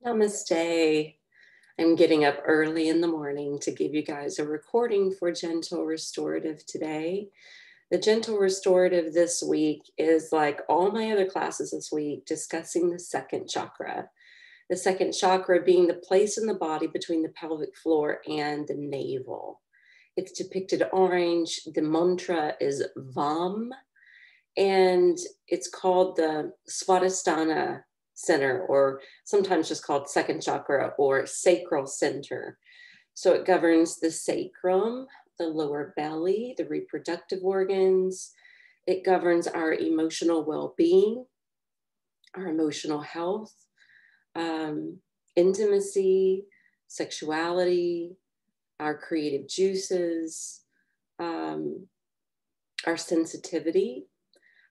Namaste. I'm getting up early in the morning to give you guys a recording for Gentle Restorative today. The Gentle Restorative this week is like all my other classes this week, discussing the second chakra. The second chakra being the place in the body between the pelvic floor and the navel. It's depicted orange. The mantra is Vam, and it's called the Swadhisthana center, or sometimes just called second chakra or sacral center. So it governs the sacrum, the lower belly, the reproductive organs. It governs our emotional well-being, our emotional health, intimacy, sexuality, our creative juices, our sensitivity,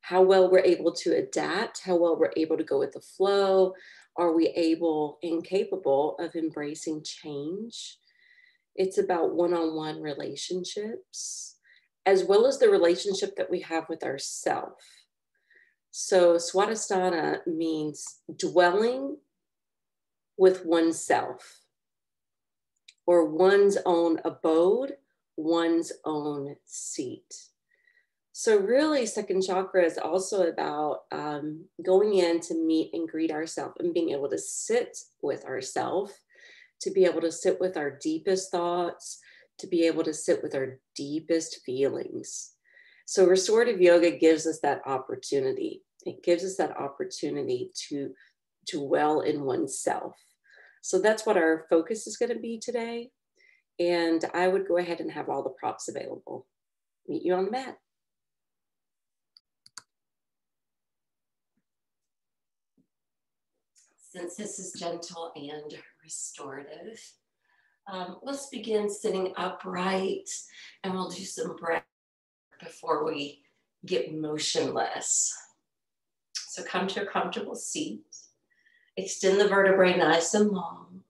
how well we're able to adapt, how well we're able to go with the flow. Are we able and capable of embracing change? It's about one-on-one relationships, as well as the relationship that we have with ourself. So Swadhisthana means dwelling with oneself, or one's own abode, one's own seat. So really, second chakra is also about going in to meet and greet ourselves and being able to sit with ourselves, to be able to sit with our deepest thoughts, to be able to sit with our deepest feelings. So restorative yoga gives us that opportunity. It gives us that opportunity to dwell in oneself. So that's what our focus is going to be today. And I would go ahead and have all the props available. Meet you on the mat. Since this is gentle and restorative, let's begin sitting upright, and we'll do some breath before we get motionless. So come to a comfortable seat. Extend the vertebrae nice and long.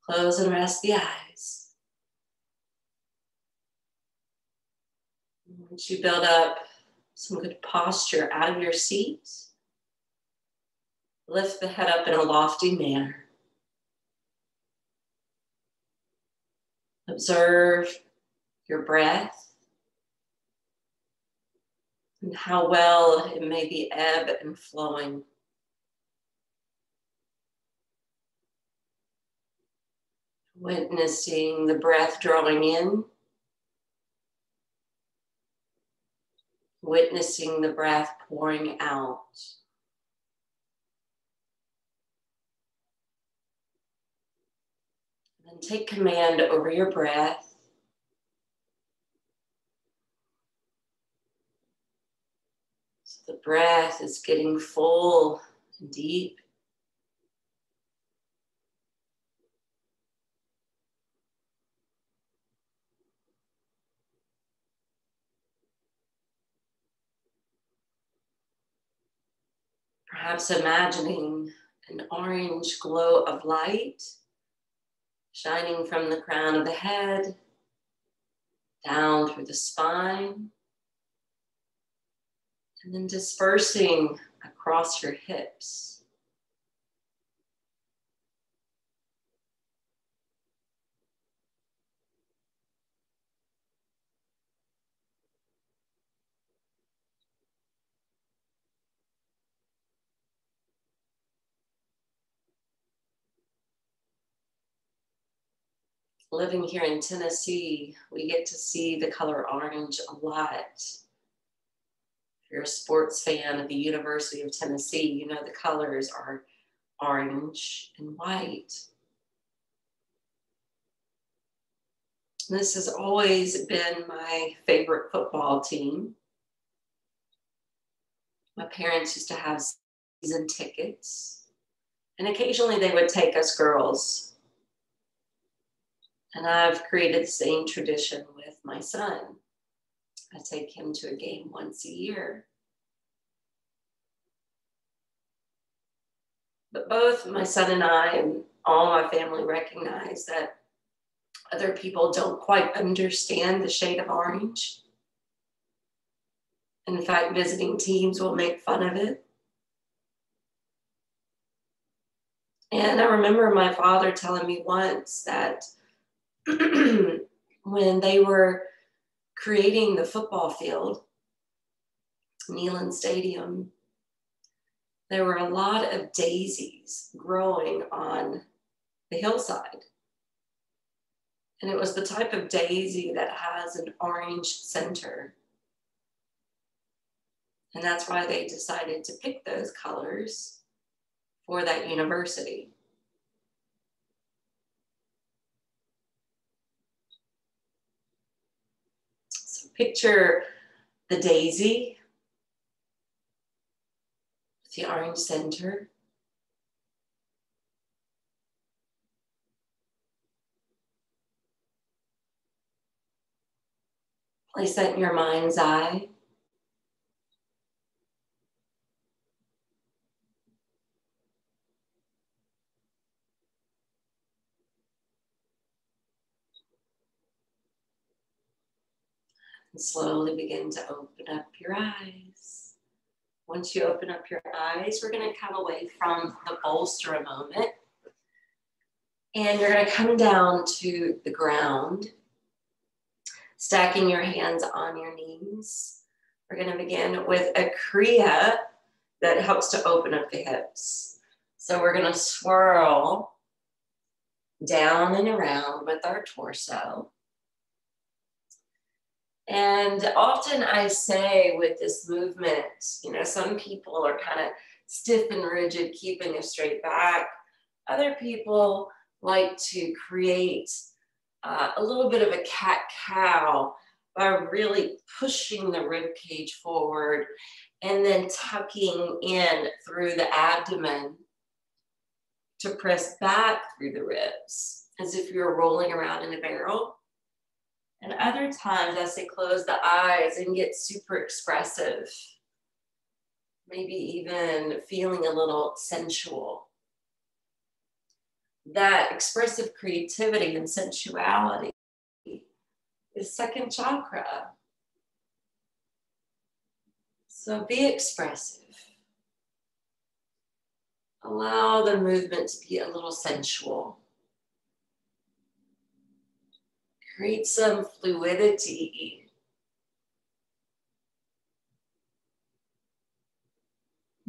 Close and rest the eyes. Once you build up some good posture out of your seat, lift the head up in a lofty manner. Observe your breath and how well it may be ebb and flowing. Witnessing the breath drawing in, witnessing the breath pouring out. And take command over your breath. So the breath is getting full and deep. Perhaps imagining an orange glow of light shining from the crown of the head, down through the spine, and then dispersing across your hips. Living here in Tennessee, we get to see the color orange a lot. If you're a sports fan of the University of Tennessee, you know the colors are orange and white. This has always been my favorite football team. My parents used to have season tickets, and occasionally they would take us girls. And I've created the same tradition with my son. I take him to a game once a year. But both my son and I and all my family recognize that other people don't quite understand the shade of orange. In fact, visiting teams will make fun of it. And I remember my father telling me once that when they were creating the football field, Neyland Stadium, there were a lot of daisies growing on the hillside. And it was the type of daisy that has an orange center. And that's why they decided to pick those colors for that university. So picture the daisy with the orange center. Place that in your mind's eye. And slowly begin to open up your eyes. Once you open up your eyes, we're going to come away from the bolster a moment. And you're going to come down to the ground, stacking your hands on your knees. We're going to begin with a Kriya that helps to open up the hips. So we're going to swirl down and around with our torso. And often I say with this movement, you know, some people are kind of stiff and rigid, keeping a straight back. Other people like to create a little bit of a cat-cow by really pushing the rib cage forward and then tucking in through the abdomen to press back through the ribs, as if you're rolling around in a barrel. And other times I say close the eyes and get super expressive, maybe even feeling a little sensual. That expressive creativity and sensuality is second chakra. So be expressive. Allow the movement to be a little sensual. Create some fluidity.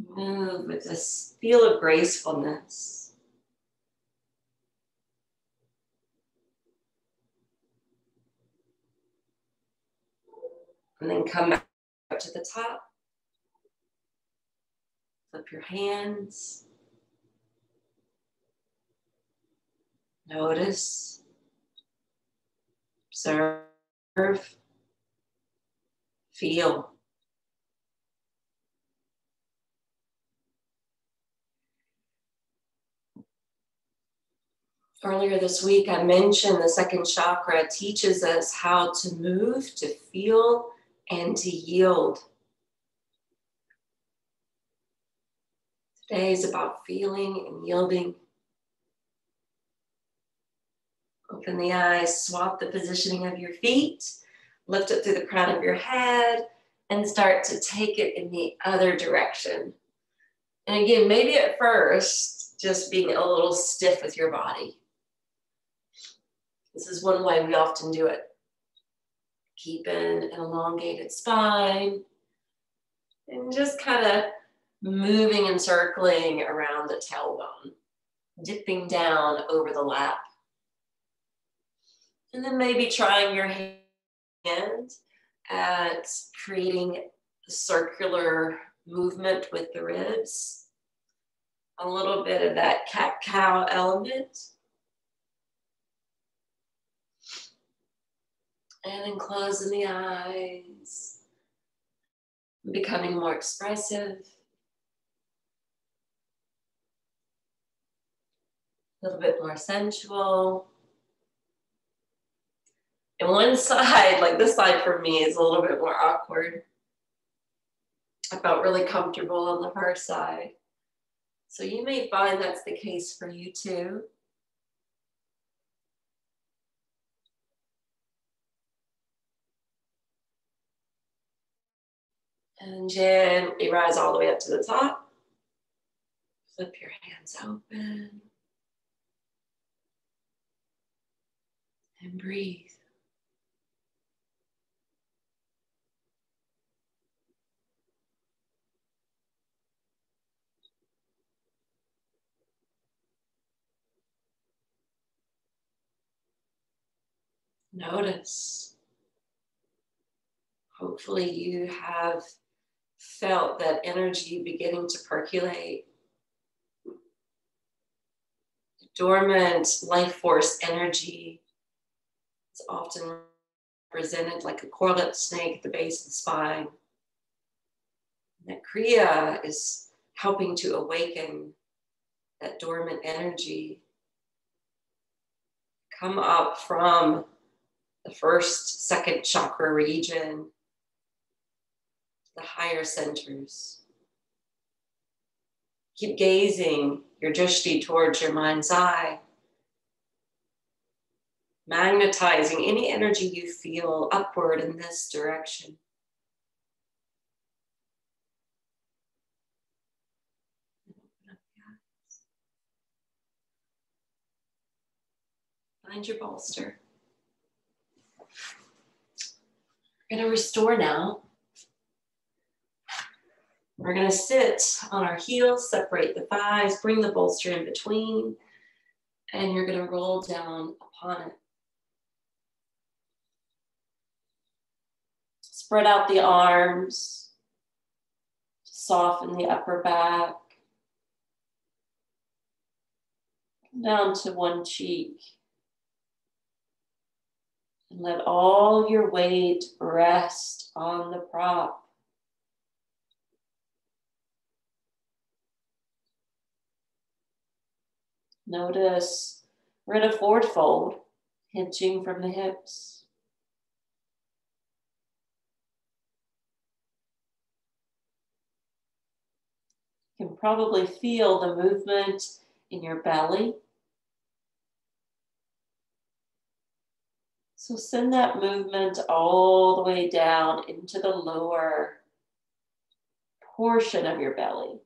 Move with this feel of gracefulness. And then come back up to the top. Flip your hands. Notice. Observe. Feel. Earlier this week, I mentioned the second chakra teaches us how to move, to feel, and to yield. Today is about feeling and yielding. Open the eyes, swap the positioning of your feet, lift it through the crown of your head, and start to take it in the other direction. And again, maybe at first, just being a little stiff with your body. This is one way we often do it. Keeping an elongated spine and just kind of moving and circling around the tailbone, dipping down over the lap. And then maybe trying your hand at creating a circular movement with the ribs. A little bit of that cat-cow element. And then closing the eyes, becoming more expressive. A little bit more sensual. And one side, like this side for me, is a little bit more awkward. I felt really comfortable on the first side. So you may find that's the case for you too. And gently rise all the way up to the top. Flip your hands open. And breathe. Notice. Hopefully you have felt that energy beginning to percolate. Dormant life force energy is often represented like a coiled snake at the base of the spine. And that Kriya is helping to awaken that dormant energy. Come up from the first, second chakra region, the higher centers. Keep gazing your drishti towards your mind's eye, magnetizing any energy you feel upward in this direction. Find your bolster. We're going to restore now. We're going to sit on our heels, separate the thighs, bring the bolster in between, and you're going to roll down upon it. Spread out the arms, soften the upper back, down to one cheek. And let all your weight rest on the prop. Notice we're in a forward fold, hinging from the hips. You can probably feel the movement in your belly. So send that movement all the way down into the lower portion of your belly.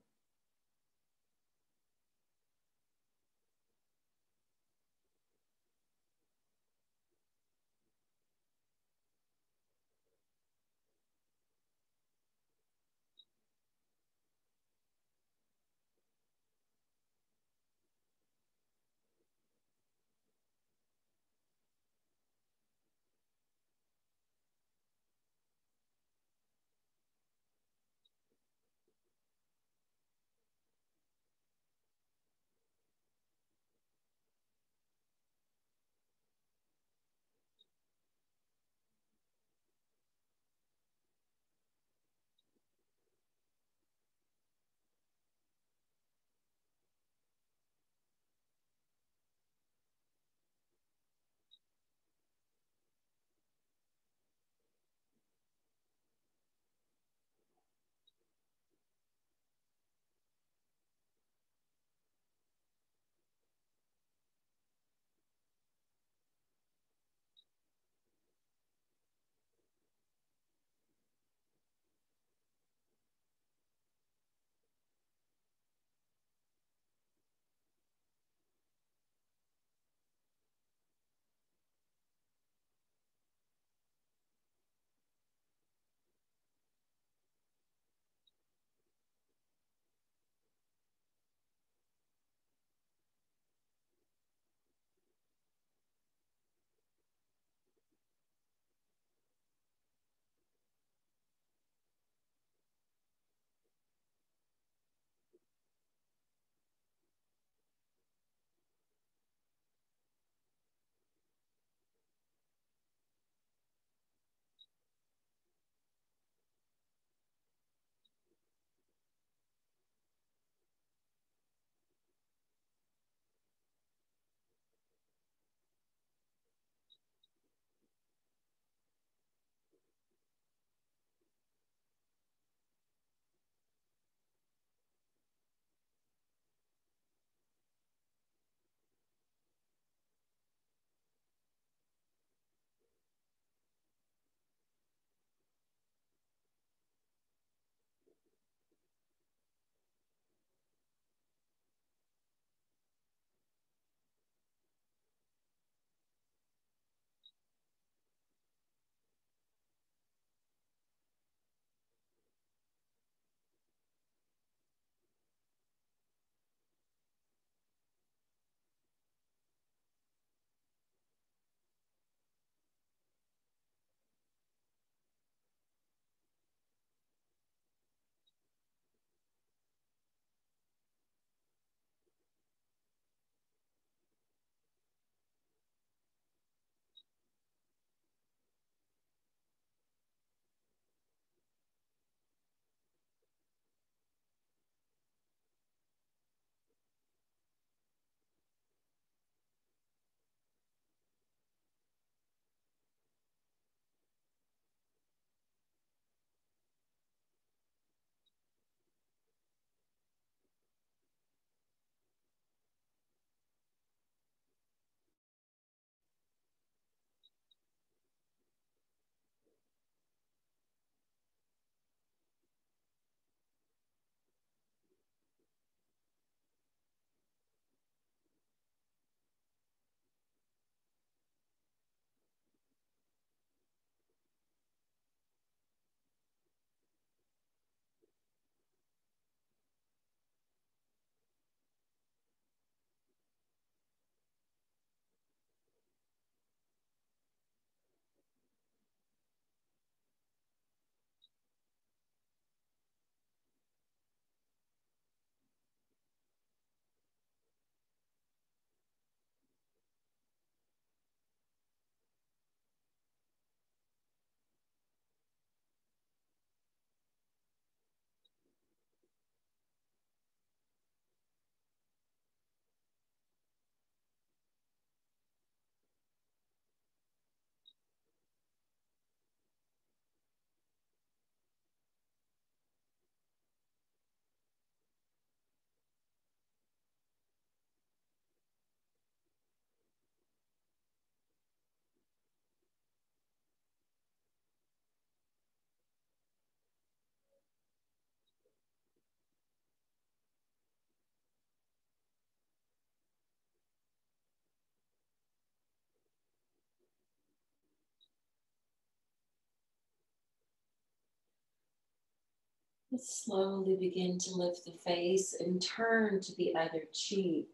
Let's slowly begin to lift the face and turn to the other cheek.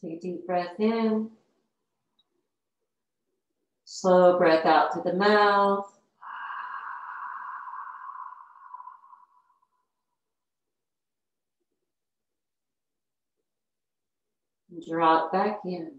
Take a deep breath in. Slow breath out through the mouth. And draw it back in.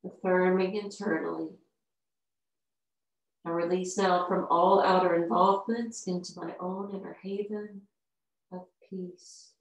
Affirming internally. I release now from all outer involvements into my own inner haven of peace.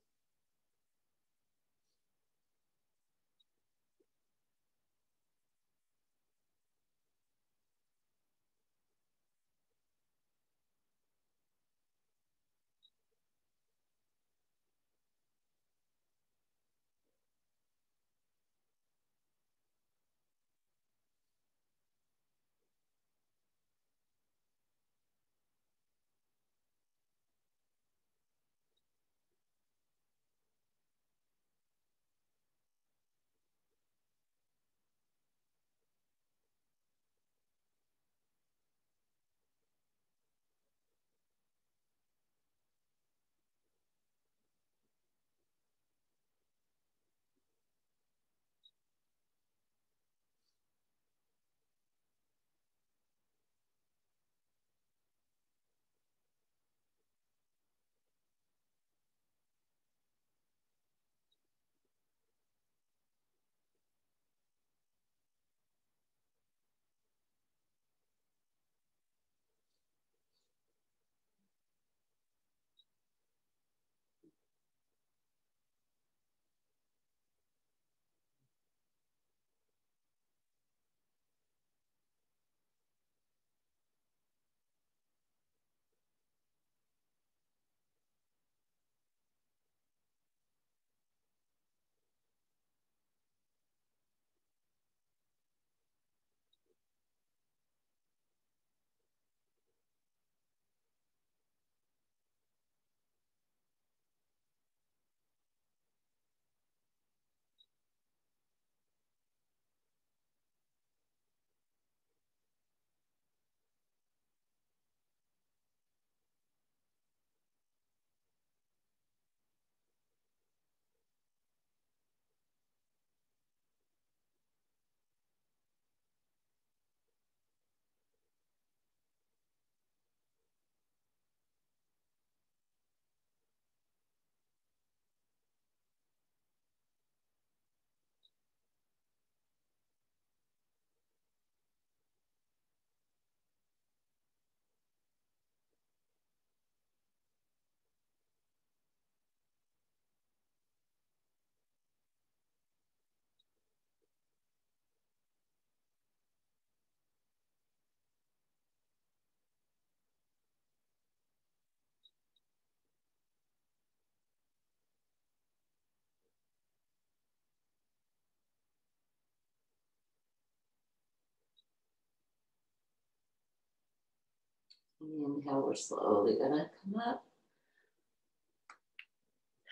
Inhale, we're slowly gonna come up.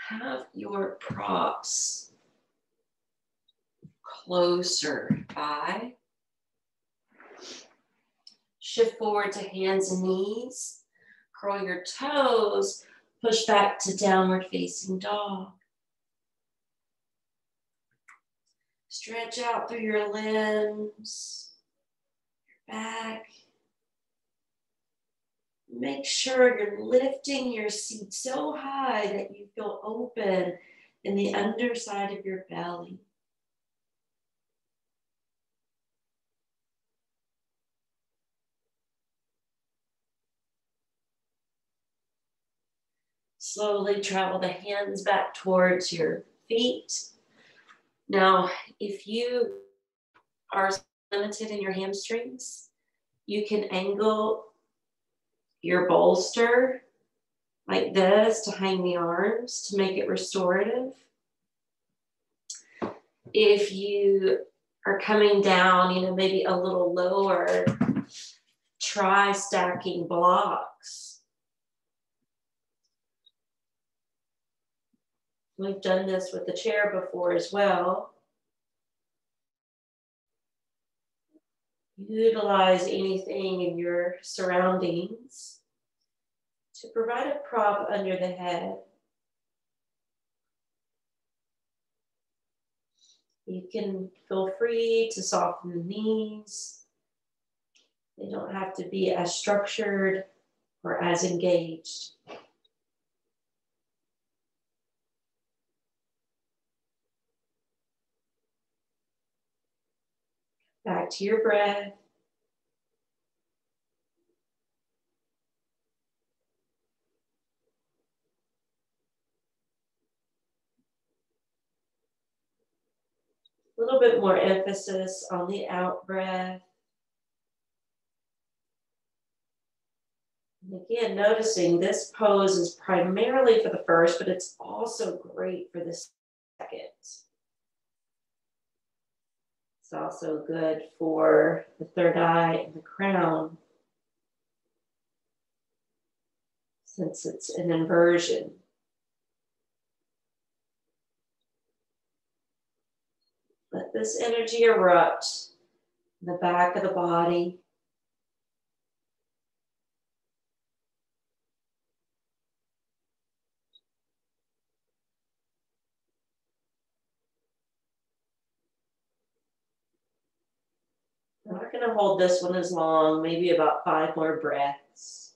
Have your props closer by. Shift forward to hands and knees. Curl your toes. Push back to downward facing dog. Stretch out through your limbs, your back. Make sure you're lifting your seat so high that you feel open in the underside of your belly. Slowly travel the hands back towards your feet. Now, if you are limited in your hamstrings, you can angle your bolster like this to hang the arms to make it restorative. If you are coming down, maybe a little lower, try stacking blocks. We've done this with the chair before as well. Utilize anything in your surroundings to provide a prop under the head. You can feel free to soften the knees. They don't have to be as structured or as engaged. Back to your breath. A little bit more emphasis on the out breath. And again, noticing this pose is primarily for the first, but it's also great for the second. It's also good for the third eye and the crown, since it's an inversion. Let this energy erupt in the back of the body. We're going to hold this one as long, maybe about 5 more breaths.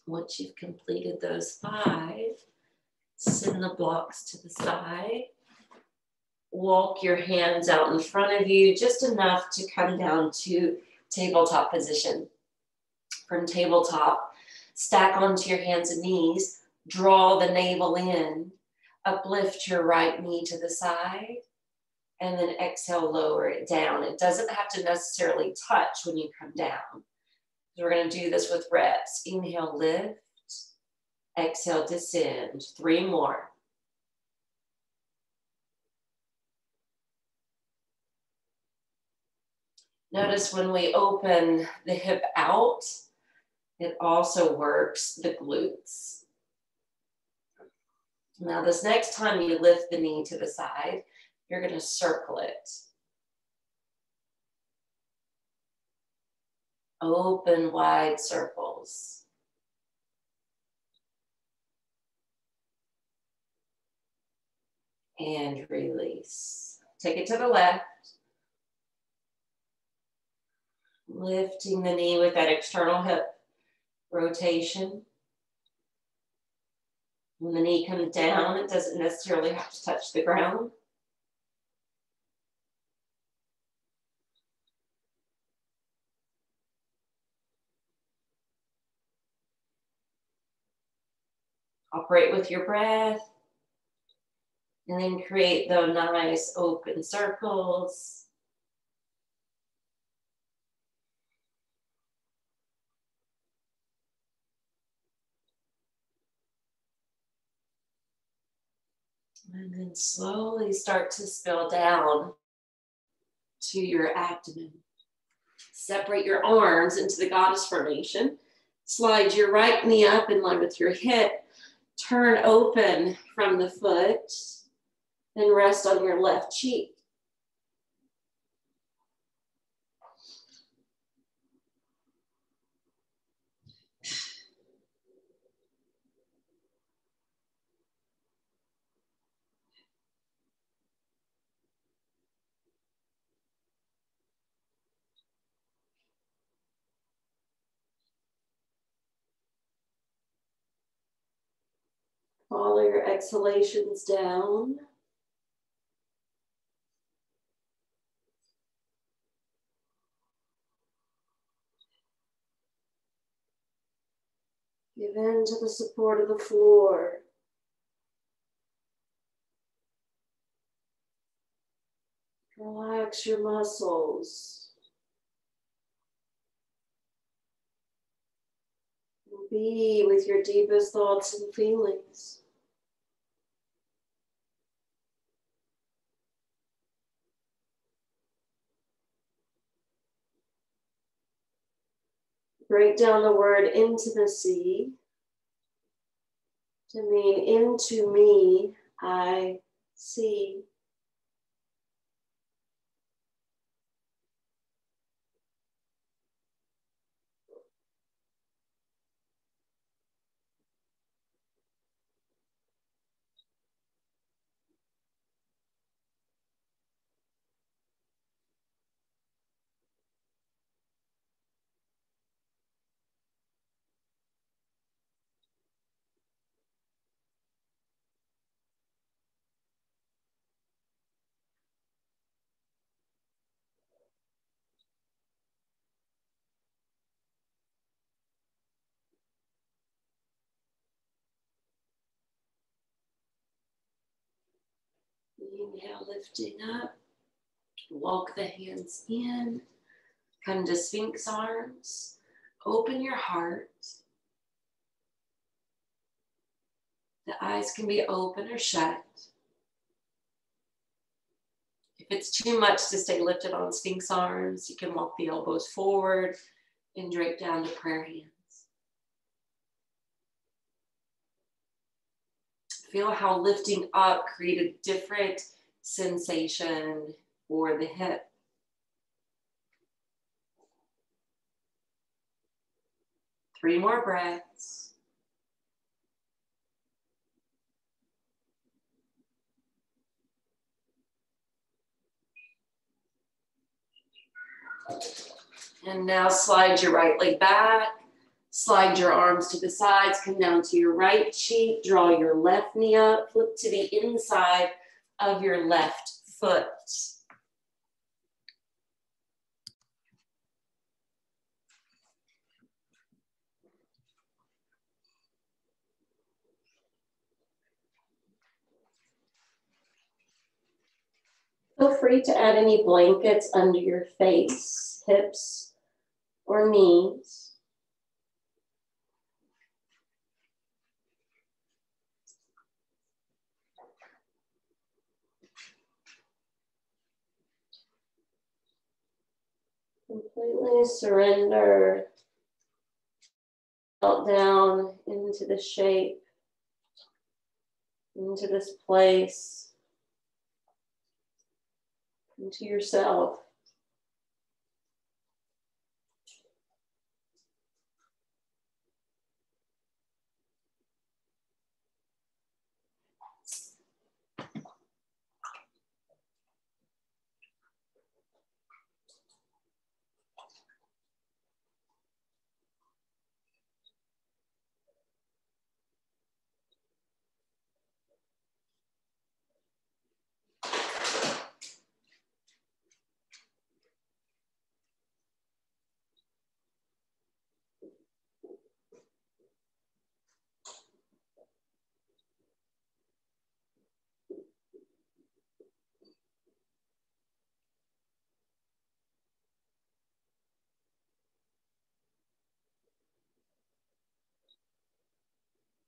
Once you've completed those 5, send the blocks to the side. Walk your hands out in front of you, just enough to come down to tabletop position. From tabletop, stack onto your hands and knees, draw the navel in, uplift your right knee to the side, and then exhale, lower it down. It doesn't have to necessarily touch when you come down. We're going to do this with reps. Inhale, lift. Exhale, descend. 3 more. Notice when we open the hip out, it also works the glutes. Now, this next time you lift the knee to the side, you're going to circle it. Open wide circles. And release. Take it to the left. Lifting the knee with that external hip rotation. When the knee comes down, it doesn't necessarily have to touch the ground. Operate with your breath. And then create those nice open circles. And then slowly start to spill down to your abdomen. Separate your arms into the goddess formation. Slide your right knee up in line with your hip. Turn open from the foot and rest on your left cheek. Follow your exhalations down. Give in to the support of the floor. Relax your muscles. Be with your deepest thoughts and feelings. Break down the word intimacy to mean into me, I see. Inhale, lifting up. Walk the hands in. Come to Sphinx arms. Open your heart. The eyes can be open or shut. If it's too much to stay lifted on Sphinx arms, you can walk the elbows forward and drape down to prayer hands. Feel how lifting up creates a different sensation for the hip. Three more breaths. And now slide your right leg back. Slide your arms to the sides, come down to your right cheek, draw your left knee up, flip to the inside of your left foot. Feel free to add any blankets under your face, hips, or knees. Completely surrender down into the shape, into this place, into yourself.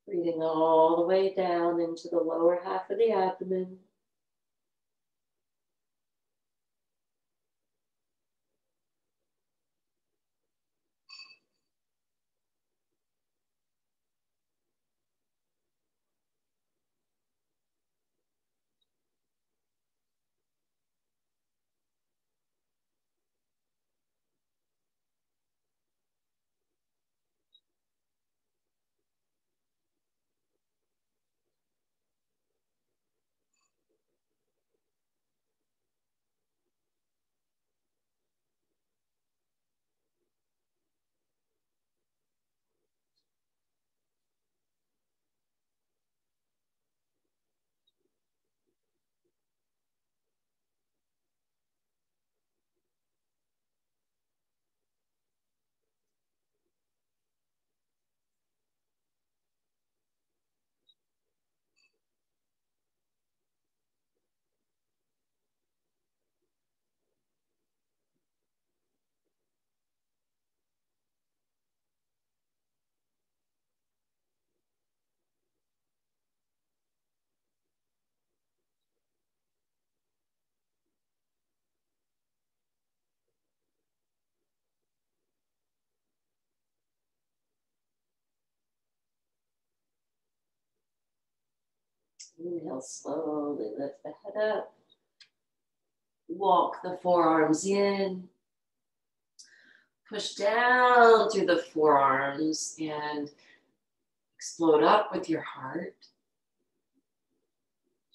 Breathing all the way down into the lower half of the abdomen. Inhale, slowly lift the head up. Walk the forearms in. Push down through the forearms and explode up with your heart.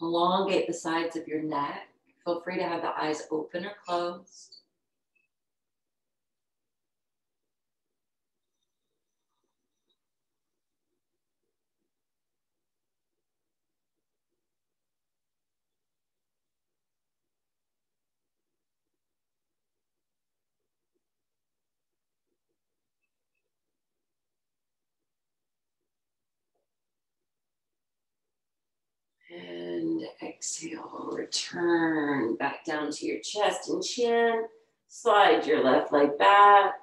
Elongate the sides of your neck. Feel free to have the eyes open or closed. And exhale, return back down to your chest and chin. Slide your left leg back.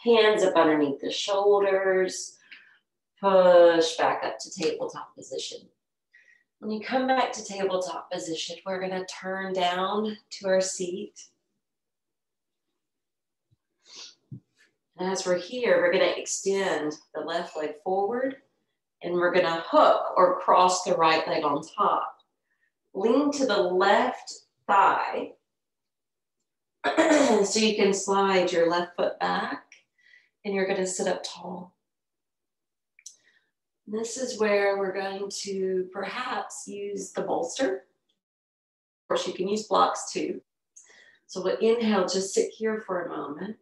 Hands up underneath the shoulders. Push back up to tabletop position. When you come back to tabletop position, we're going to turn down to our seat. And as we're here, we're going to extend the left leg forward. And we're going to hook or cross the right leg on top. Lean to the left thigh so you can slide your left foot back and you're going to sit up tall. This is where we're going to perhaps use the bolster. Of course, you can use blocks too. So we'll inhale, just sit here for a moment.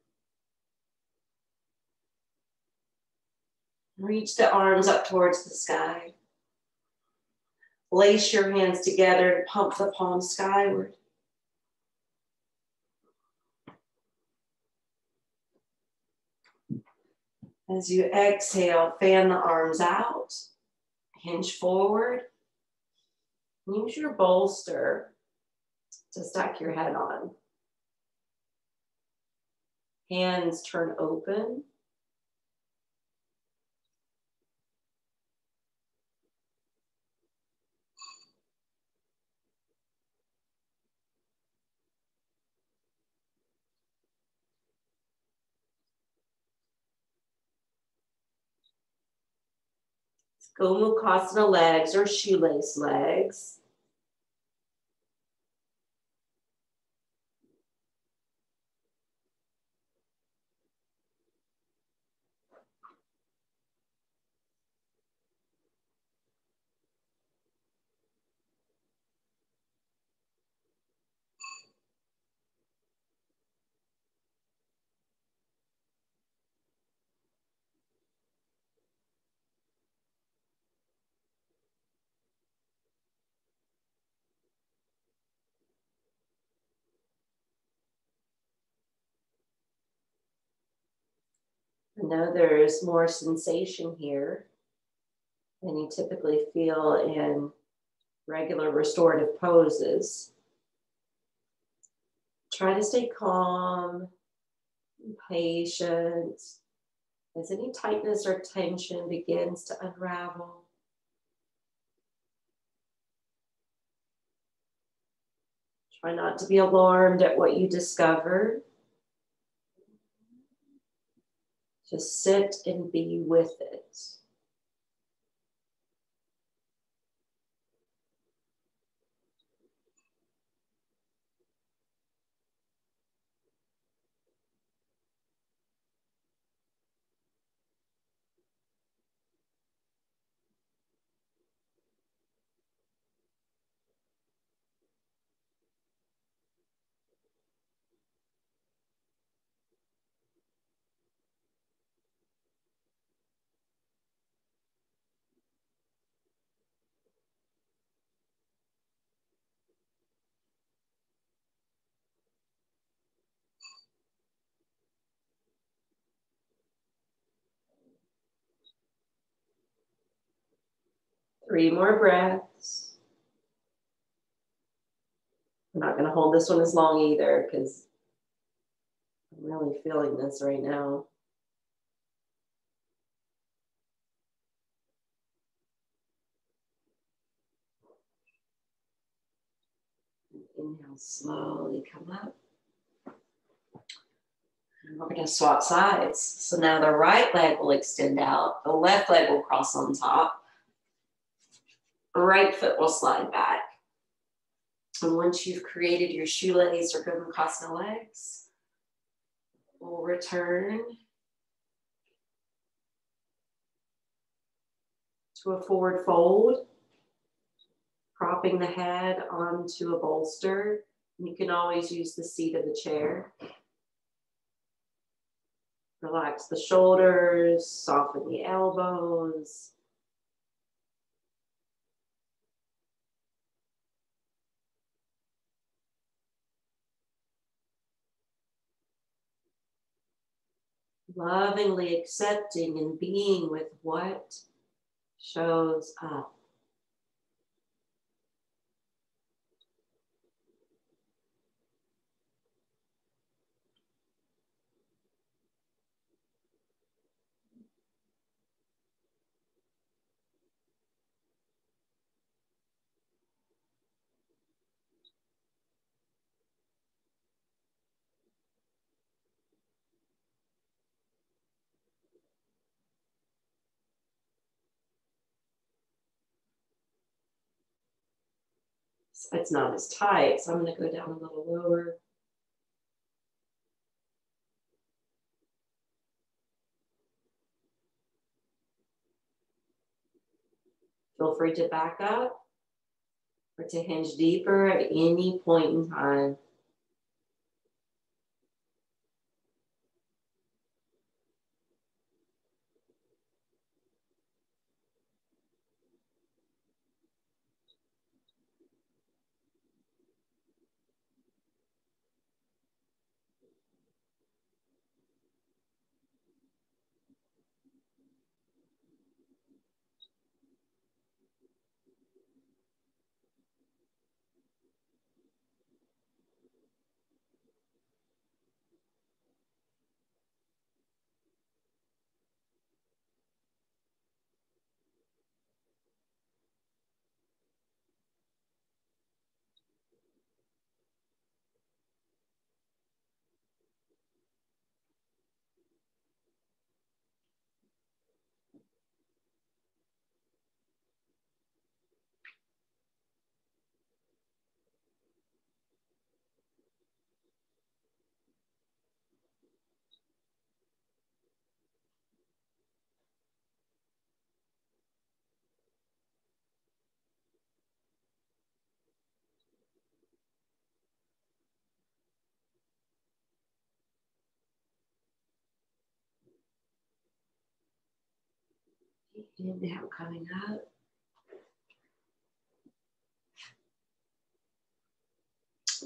Reach the arms up towards the sky. Lace your hands together and pump the palms skyward. As you exhale, fan the arms out, hinge forward. Use your bolster to stack your head on. Hands turn open. Gomukhasana legs or shoelace legs. I know there's more sensation here than you typically feel in regular restorative poses. Try to stay calm and patient as any tightness or tension begins to unravel. Try not to be alarmed at what you discover. Just sit and be with it. Three more breaths. I'm not going to hold this one as long either because I'm really feeling this right now. Inhale, slowly come up. And we're going to swap sides. So now the right leg will extend out. The left leg will cross on top. Right foot will slide back. And once you've created your shoelace or Gomukhasana legs, we'll return to a forward fold, propping the head onto a bolster. You can always use the seat of the chair. Relax the shoulders, soften the elbows. Lovingly accepting and being with what shows up. It's not as tight, so I'm going to go down a little lower. Feel free to back up or to hinge deeper at any point in time. Inhale, coming up.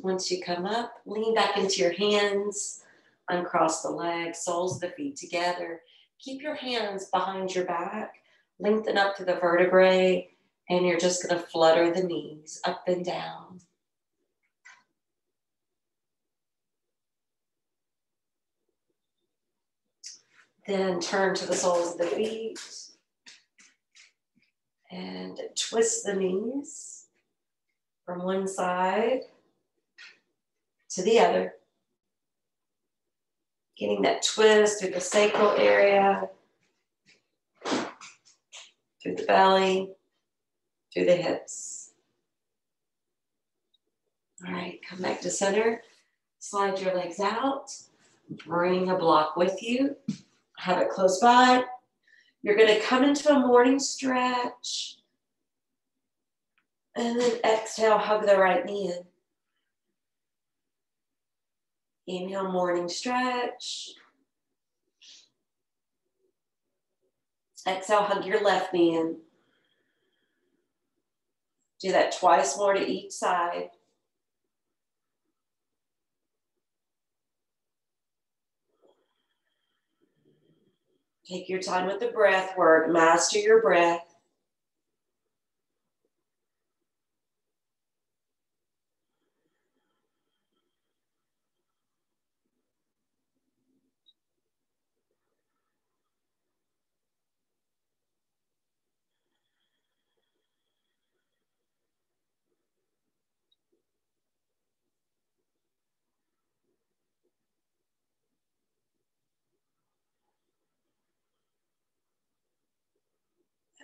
Once you come up, lean back into your hands, uncross the legs, soles of the feet together. Keep your hands behind your back, lengthen up to the vertebrae, and you're just going to flutter the knees up and down. Then turn to the soles of the feet and twist the knees from one side to the other. Getting that twist through the sacral area, through the belly, through the hips. All right, come back to center. Slide your legs out. Bring a block with you. Have it close by. You're going to come into a morning stretch. And then exhale, hug the right knee in. Inhale, morning stretch. Exhale, hug your left knee in. Do that twice more to each side. Take your time with the breath work. Master your breath.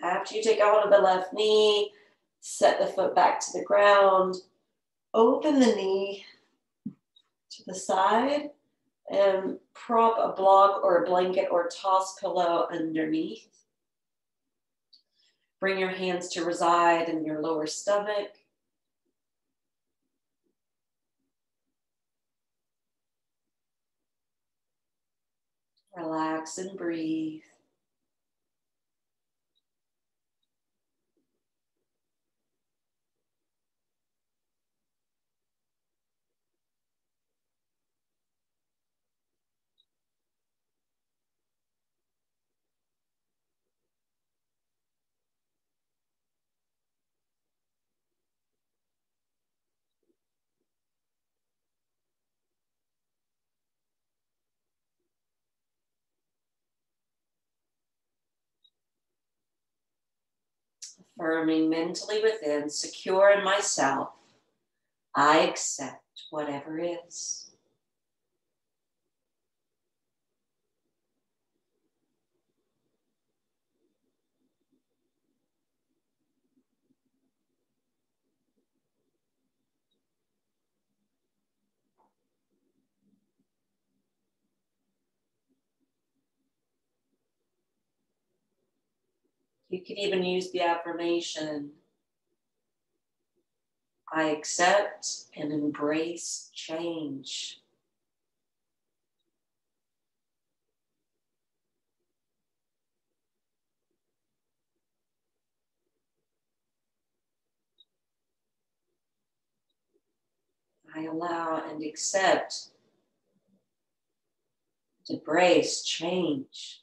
After you take a hold of the left knee, Set the foot back to the ground. Open the knee to the side and prop a block or a blanket or toss pillow underneath. Bring your hands to reside in your lower stomach. Relax and breathe. Affirming mentally within, secure in myself, I accept whatever is. You can even use the affirmation, I accept and embrace change. I allow and accept, embrace change.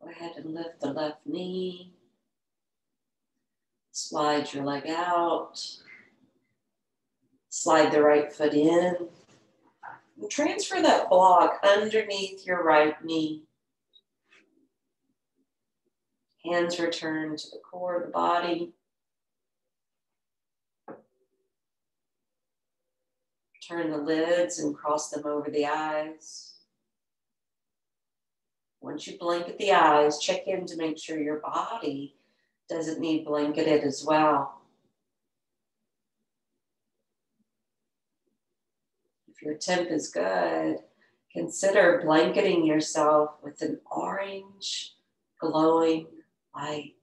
Go ahead and lift the left knee. Slide your leg out. Slide the right foot in. And transfer that block underneath your right knee. Hands return to the core of the body. Turn the lids and cross them over the eyes. Once you blanket the eyes, check in to make sure your body doesn't need blanketed as well. If your temp is good, consider blanketing yourself with an orange, glowing light.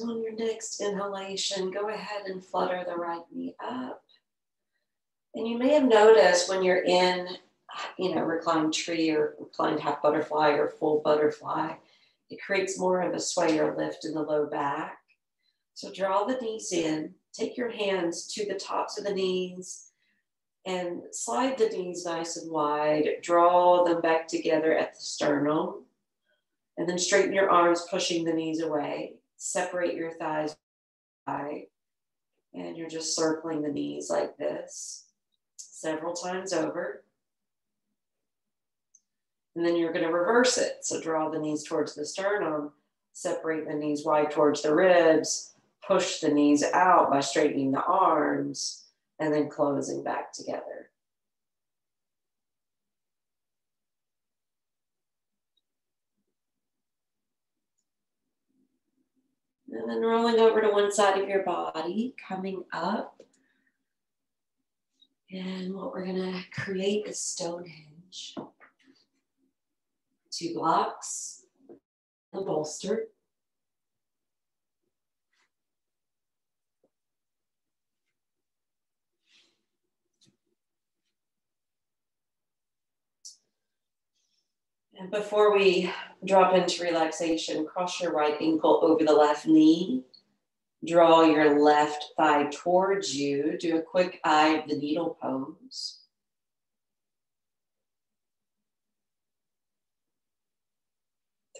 On your next inhalation, go ahead and flutter the right knee up. And you may have noticed when you're in, reclined tree or reclined half butterfly or full butterfly, it creates more of a sway or lift in the low back. So draw the knees in, take your hands to the tops of the knees and slide the knees nice and wide. Draw them back together at the sternum and then straighten your arms, pushing the knees away. Separate your thighs wide, and you're just circling the knees like this several times over. And then you're going to reverse it. So draw the knees towards the sternum, separate the knees wide towards the ribs, push the knees out by straightening the arms, and then closing back together. And then rolling over to one side of your body, coming up. And what we're gonna create is Stonehenge. 2 blocks, a bolster. And before we drop into relaxation, cross your right ankle over the left knee. Draw your left thigh towards you. Do a quick eye of the needle pose.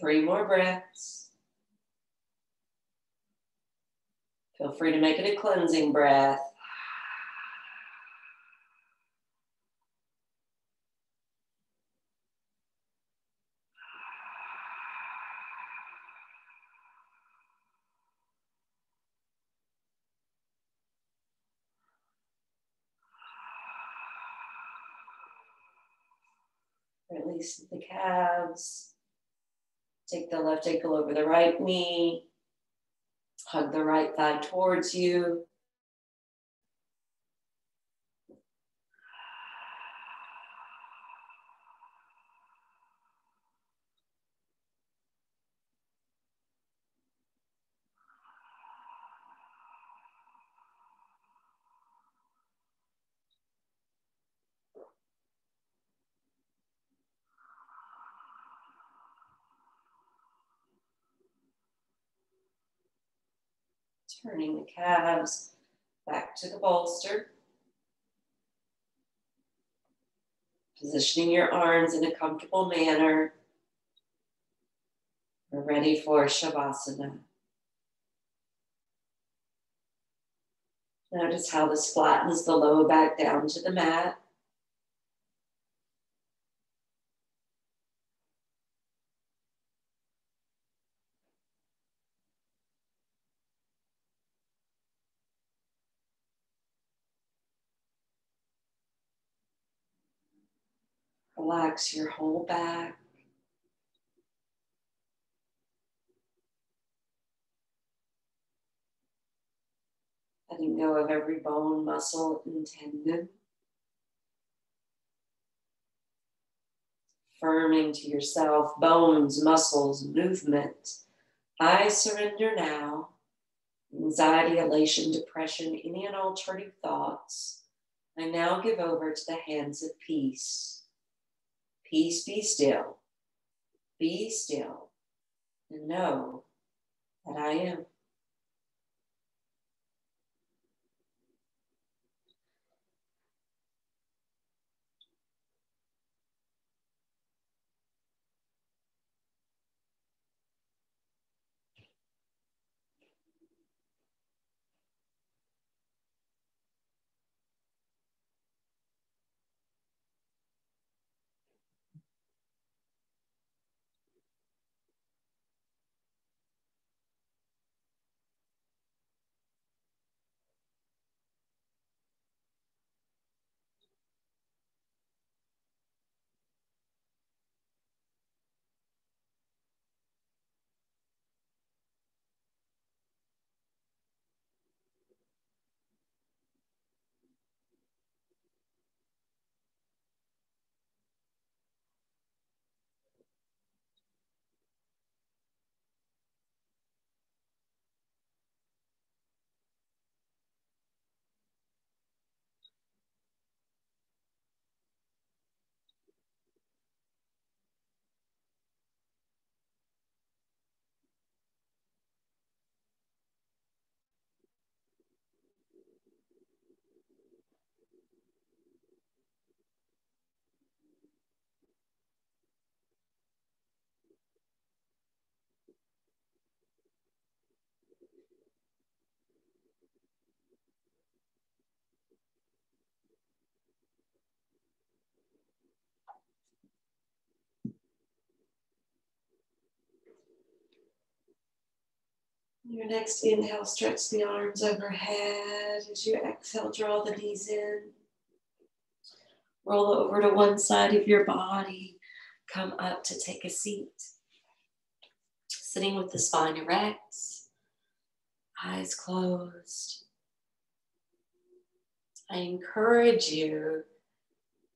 Three more breaths. Feel free to make it a cleansing breath. Release the calves. Take the left ankle over the right knee. Hug the right thigh towards you. Turning the calves back to the bolster. Positioning your arms in a comfortable manner. We're ready for Shavasana. Notice how this flattens the low back down to the mat. Relax your whole back. Letting go of every bone, muscle, and tendon. Affirming to yourself, bones, muscles, movement. I surrender now. Anxiety, elation, depression, any unaltered thoughts. I now give over to the hands of peace. Peace, be still. Be still. And know that I am. Your next inhale, stretch the arms overhead. As you exhale, draw the knees in. Roll over to one side of your body. Come up to take a seat. Sitting with the spine erect, eyes closed. I encourage you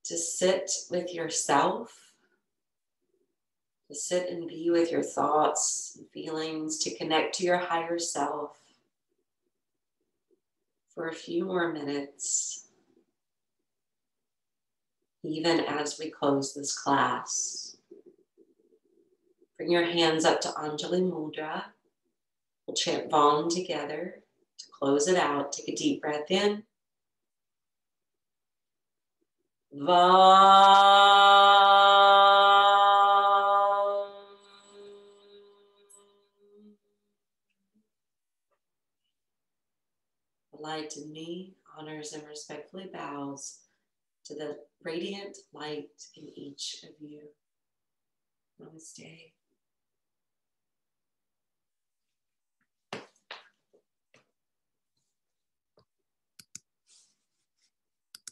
to sit with yourself, to sit and be with your thoughts and feelings, to connect to your higher self for a few more minutes, even as we close this class. Bring your hands up to Anjali Mudra. We'll chant Vam together to close it out. Take a deep breath in. Vam. The light in me honors and respectfully bows to the radiant light in each of you. Namaste.